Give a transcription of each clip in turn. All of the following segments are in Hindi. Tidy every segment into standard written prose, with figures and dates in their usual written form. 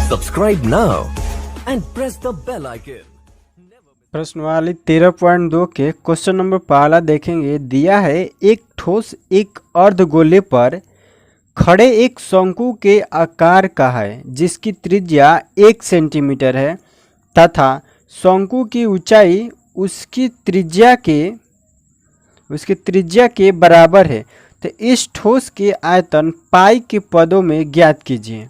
Subscribe now and press the bell icon. प्रश्नवाली 13.2 के क्वेश्चन नंबर पहला देखेंगे। दिया है एक ठोस एक अर्धगोले पर खड़े एक शंकु के आकार का है जिसकी त्रिज्या 1 सेंटीमीटर है तथा शंकु की ऊंचाई उसकी त्रिज्या के बराबर है। तो इस ठोस के आयतन पाई के पदों में ज्ञात कीजिए।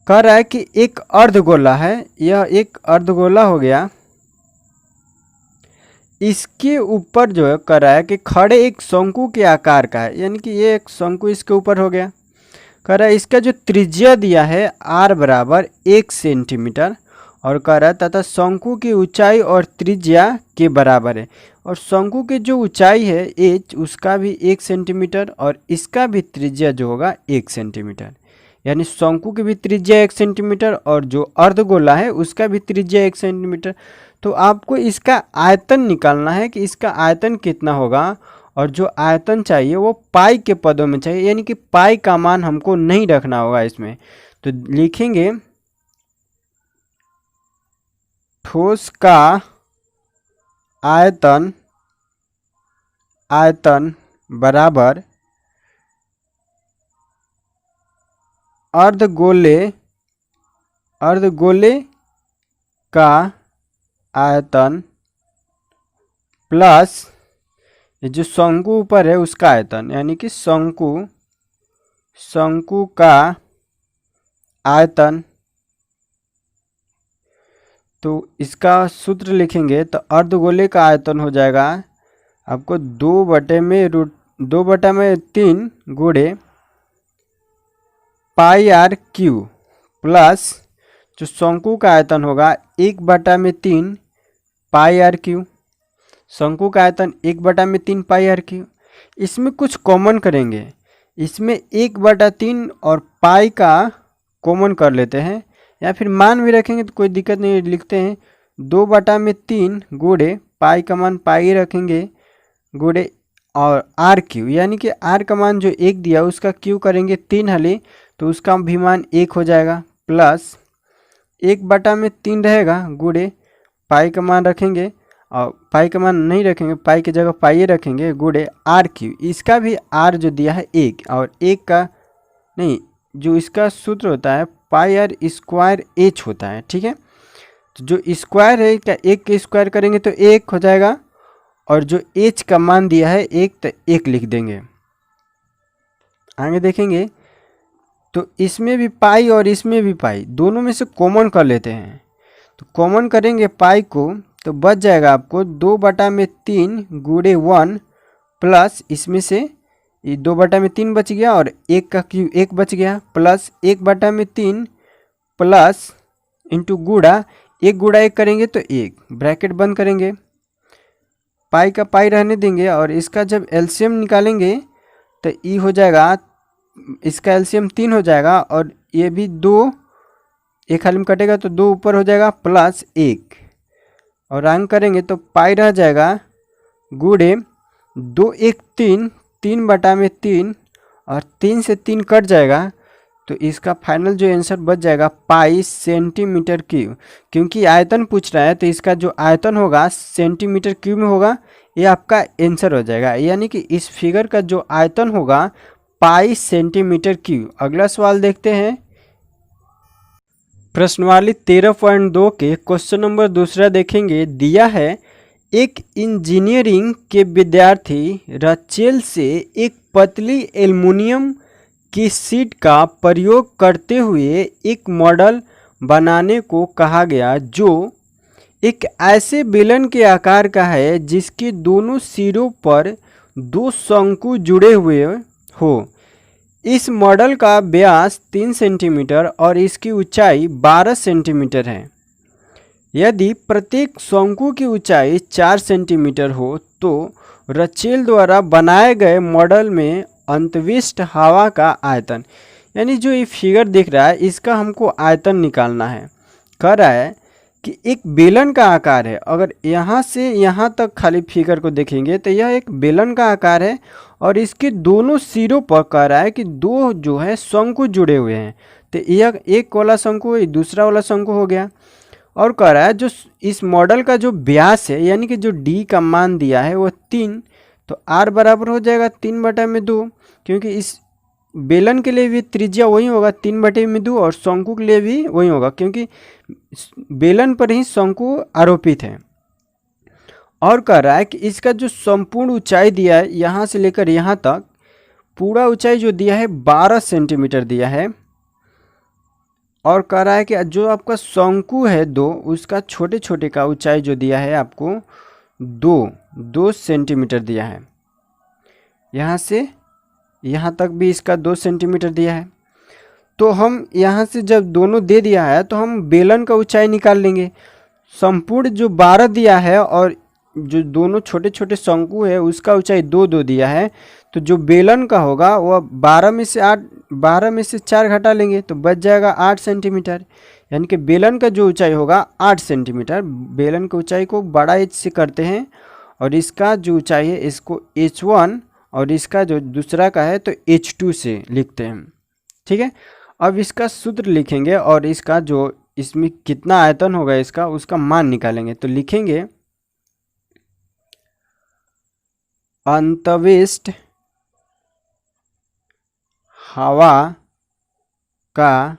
कह रहा है कि एक अर्धगोला है, यह एक अर्धगोला हो गया। इसके ऊपर जो है कह रहा है कि खड़े एक शंकु के आकार का है, यानी कि ये एक शंकु इसके ऊपर हो गया। कह रहा है इसका जो त्रिज्या दिया है r बराबर 1 सेंटीमीटर और कह रहा है तथा शंकु की ऊंचाई और त्रिज्या के बराबर है। और शंकु की जो ऊंचाई है h उसका भी 1 सेंटीमीटर और इसका भी त्रिज्या जो होगा 1 सेंटीमीटर, यानी शंकु की भी त्रिज्या 1 सेंटीमीटर और जो अर्धगोला है उसका भी त्रिज्या 1 सेंटीमीटर। तो आपको इसका आयतन निकालना है कि इसका आयतन कितना होगा, और जो आयतन चाहिए वो पाई के पदों में चाहिए, यानी कि पाई का मान हमको नहीं रखना होगा इसमें। तो लिखेंगे ठोस का आयतन बराबर अर्धगोले का आयतन प्लस ये जो शंकु ऊपर है उसका आयतन, यानी कि शंकु का आयतन। तो इसका सूत्र लिखेंगे तो अर्धगोले का आयतन हो जाएगा आपको 2/3 गुणे पाई r क्यू प्लस जो शंकु का आयतन होगा 1/3 पाई r क्यू। शंकु का आयतन 1/3 पाई r क्यू। इसमें कुछ कॉमन करेंगे, इसमें 1/3 और पाई का कॉमन कर लेते हैं, या फिर मान भी रखेंगे तो कोई दिक्कत नहीं, लिखते हैं 2/3 गुणे पाई का मान पाई रखेंगे गुणे और r क्यू, यानी कि r का मान जो 1 दिया उसका क्यू करेंगे 3 हले तो उसका भी मान 1 हो जाएगा, प्लस 1/3 रहेगा गुणे पाई का मान रखेंगे और पाई का मान नहीं रखेंगे, पाई की जगह पाई रखेंगे गुणे r क्यू। इसका भी r जो दिया है 1 और 1 का नहीं, जो इसका सूत्र होता है पाई r स्क्वायर h होता है, ठीक है। तो जो स्क्वायर है क्या 1 के स्क्वायर करेंगे तो 1 हो जाएगा और जो h का मान दिया है 1 तो 1 लिख देंगे। आगे देखेंगे तो इसमें भी पाई और इसमें भी पाई, दोनों में से कॉमन कर लेते हैं। तो कॉमन करेंगे पाई को तो बच जाएगा आपको 2/3 गुणे 1 प्लस इसमें से ये 2/3 बच गया और 1 का क्यू 1 बच गया, प्लस 1/3 प्लस इंटू गुणा 1 गुणा 1 करेंगे तो 1, ब्रैकेट बंद करेंगे, पाई का पाई रहने देंगे और इसका जब एलसीएम निकालेंगे तो ई हो जाएगा, इसका एलसीएम 3 हो जाएगा और ये भी 2 एक हाल में कटेगा तो 2 ऊपर हो जाएगा प्लस 1 और अंक करेंगे तो पाई रह जाएगा गुणे 2 1 3 3/3 और 3 से 3 कट जाएगा तो इसका फाइनल जो आंसर बच जाएगा पाई सेंटीमीटर क्यूब। क्योंकि आयतन पूछ रहा है तो इसका जो आयतन होगा सेंटीमीटर क्यूब में होगा, ये आपका आंसर हो जाएगा, यानी कि इस फिगर का जो आयतन होगा पाई सेंटीमीटर क्यूब। अगला सवाल देखते हैं। प्रश्नवाली 13.2 के क्वेश्चन नंबर दूसरा देखेंगे। दिया है एक इंजीनियरिंग के विद्यार्थी रचेल से एक पतली एल्युमिनियम की शीट का प्रयोग करते हुए एक मॉडल बनाने को कहा गया जो एक ऐसे बेलन के आकार का है जिसके दोनों सिरों पर 2 शंकु जुड़े हुए हो। इस मॉडल का व्यास 3 सेंटीमीटर और इसकी ऊंचाई 12 सेंटीमीटर है। यदि प्रत्येक शंकु की ऊंचाई 4 सेंटीमीटर हो तो रचेल द्वारा बनाए गए मॉडल में अंतविष्ट हवा का आयतन, यानी जो ये फिगर दिख रहा है इसका हमको आयतन निकालना है। कह रहा है कि एक बेलन का आकार है, अगर यहाँ से यहाँ तक खाली फिगर को देखेंगे तो यह एक बेलन का आकार है और इसके दोनों सिरों पर कह रहा है कि 2 जो है शंकु जुड़े हुए हैं। तो यह एक वाला शंकु दूसरा वाला शंकु हो गया। और कह रहा है जो इस मॉडल का जो व्यास है यानी कि जो डी का मान दिया है वो 3, तो आर बराबर हो जाएगा 3/2, क्योंकि इस बेलन के लिए भी त्रिज्या वही होगा 3/2 और शंकु के लिए भी वही होगा, क्योंकि बेलन पर ही शंकु आरोपित है। और कह रहा है कि इसका जो संपूर्ण ऊंचाई दिया है यहाँ से लेकर यहाँ तक, पूरा ऊंचाई जो दिया है 12 सेंटीमीटर दिया है। और कह रहा है कि जो आपका शंकु है 2, उसका छोटे छोटे का ऊंचाई जो दिया है आपको 2 सेंटीमीटर दिया है। यहाँ से यहाँ तक भी इसका 2 सेंटीमीटर दिया है। तो हम यहाँ से जब दोनों दे दिया है तो हम बेलन का ऊंचाई निकाल लेंगे। संपूर्ण जो 12 दिया है और जो दोनों छोटे छोटे शंकु है उसका ऊंचाई 2 दिया है, तो जो बेलन का होगा वह 12 में से 4 घटा लेंगे तो बच जाएगा 8 सेंटीमीटर। यानी कि बेलन का जो ऊंचाई होगा 8 सेंटीमीटर। बेलन की ऊंचाई को बड़ा एच से करते हैं और इसका जो ऊंचाई है इसको h1 और इसका जो दूसरा का है तो h2 से लिखते हैं। ठीक है, अब इसका सूत्र लिखेंगे और इसका जो इसमें कितना आयतन होगा इसका उसका मान निकालेंगे। तो लिखेंगे अंतविष्ट हवा का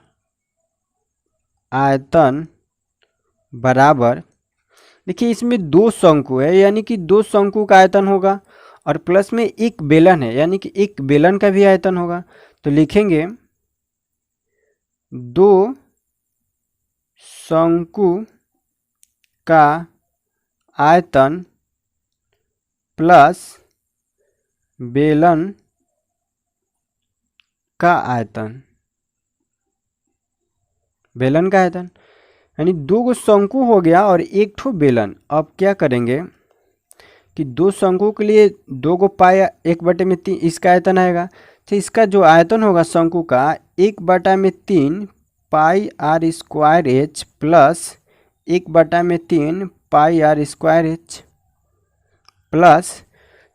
आयतन बराबर, देखिए इसमें 2 शंकु है यानी कि 2 शंकु का आयतन होगा और प्लस में एक बेलन है यानी कि एक बेलन का भी आयतन होगा। तो लिखेंगे 2 शंकु का आयतन प्लस बेलन का आयतन, बेलन का आयतन यानी 2 शंकु हो गया और 1 बेलन। अब क्या करेंगे कि 2 शंकु के लिए 2 पाई 1/3 इसका आयतन आएगा। तो इसका जो आयतन होगा शंकु का 1/3 pi r square h plus 1/3 pi r square h plus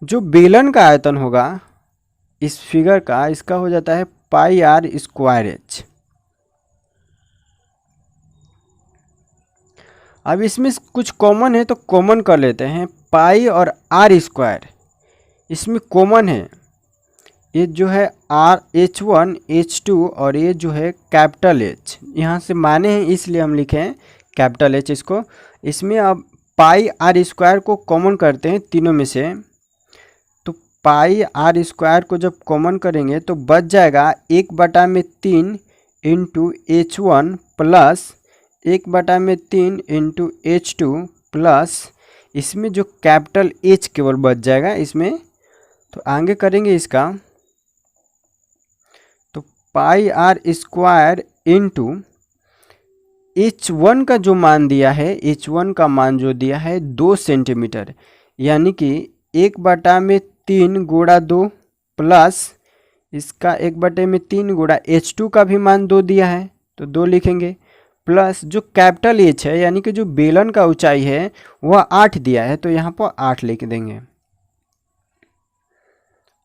जो बेलन का आयतन होगा इस फिगर का, इसका हो जाता है पाई आर स्क्वायर एच। अब इसमें कुछ कॉमन है तो कॉमन कर लेते हैं। पाई और आर स्क्वायर इसमें कॉमन है, ये जो है आर h1 h2 और ये जो है कैपिटल H, यहाँ से माने हैं इसलिए हम लिखे हैं कैपिटल H इसको। इसमें अब पाई आर स्क्वायर को कॉमन करते हैं तीनों में से, तो पाई आर स्क्वायर को जब कॉमन करेंगे तो बच जाएगा 1/3 into h1 plus 1/3 into h2 plus इसमें जो कैपिटल H केवल बच जाएगा इसमें। तो आगे करेंगे इसका, तो पाई आर स्क्वायर इंटू h1 का जो मान दिया है, h1 का मान जो दिया है 2 सेंटीमीटर, यानी कि 1/3 गुणा 2 प्लस इसका 1/3 गुणा h2 का भी मान 2 दिया है तो 2 लिखेंगे, प्लस जो कैपिटल H है यानी कि जो बेलन का ऊंचाई है वह 8 दिया है तो यहाँ पर 8 लिख देंगे।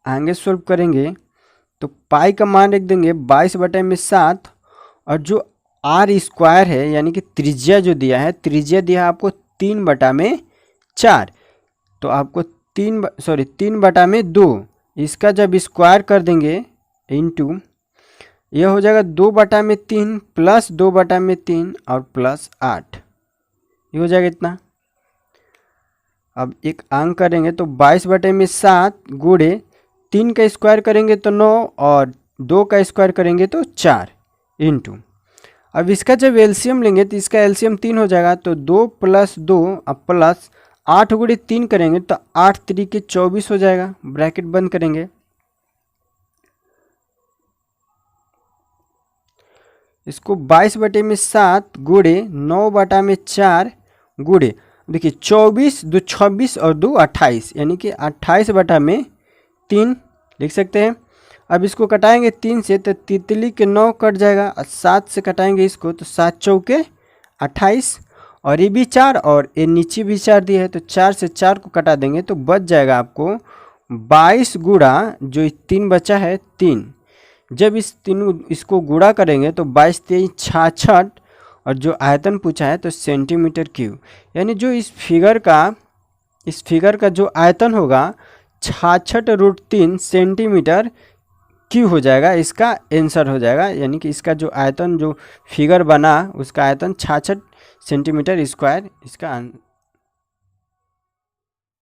आगे सॉल्व करेंगे तो पाई का मान रख देंगे 22/7 और जो आर स्क्वायर है यानी कि त्रिज्या जो दिया है, त्रिज्या दिया है आपको 3/4, तो आपको 3/2 इसका जब स्क्वायर कर देंगे इंटू यह हो जाएगा 2/3 प्लस 2/3 और प्लस 8, ये हो जाएगा इतना। अब एक अंक करेंगे तो 22/7 गुणे 3 का स्क्वायर करेंगे तो 9 और 2 का स्क्वायर करेंगे तो 4 इंटू, अब इसका जब एलसीएम लेंगे तो इसका एलसीएम 3 हो जाएगा तो 2 + 2 अब प्लस 8 गुणे 3 करेंगे तो 8 3 = 24 हो जाएगा, ब्रैकेट बंद करेंगे। इसको 22/7 गुणे 9/4 गुणे, देखिए 24 2 26 और 2 28 यानी कि 28/3 लिख सकते हैं। अब इसको कटाएंगे 3 से तो तितली के 9 कट जाएगा और 7 से कटाएंगे इसको तो 7 चौके 28 और ये भी 4 और ये नीचे भी 4 दिया है तो 4 से 4 को कटा देंगे तो बच जाएगा आपको 22 गुणा जो 3 बचा है 3, जब इस तीनों इसको गुणा करेंगे तो 22 23 66, और जो आयतन पूछा है तो सेंटीमीटर क्यूब, यानी जो इस फिगर का जो आयतन होगा 66√3 सेंटीमीटर क्यूब हो जाएगा, इसका आंसर हो जाएगा। यानी कि इसका जो आयतन जो फिगर बना उसका आयतन 66 सेंटीमीटर स्क्वायर इसका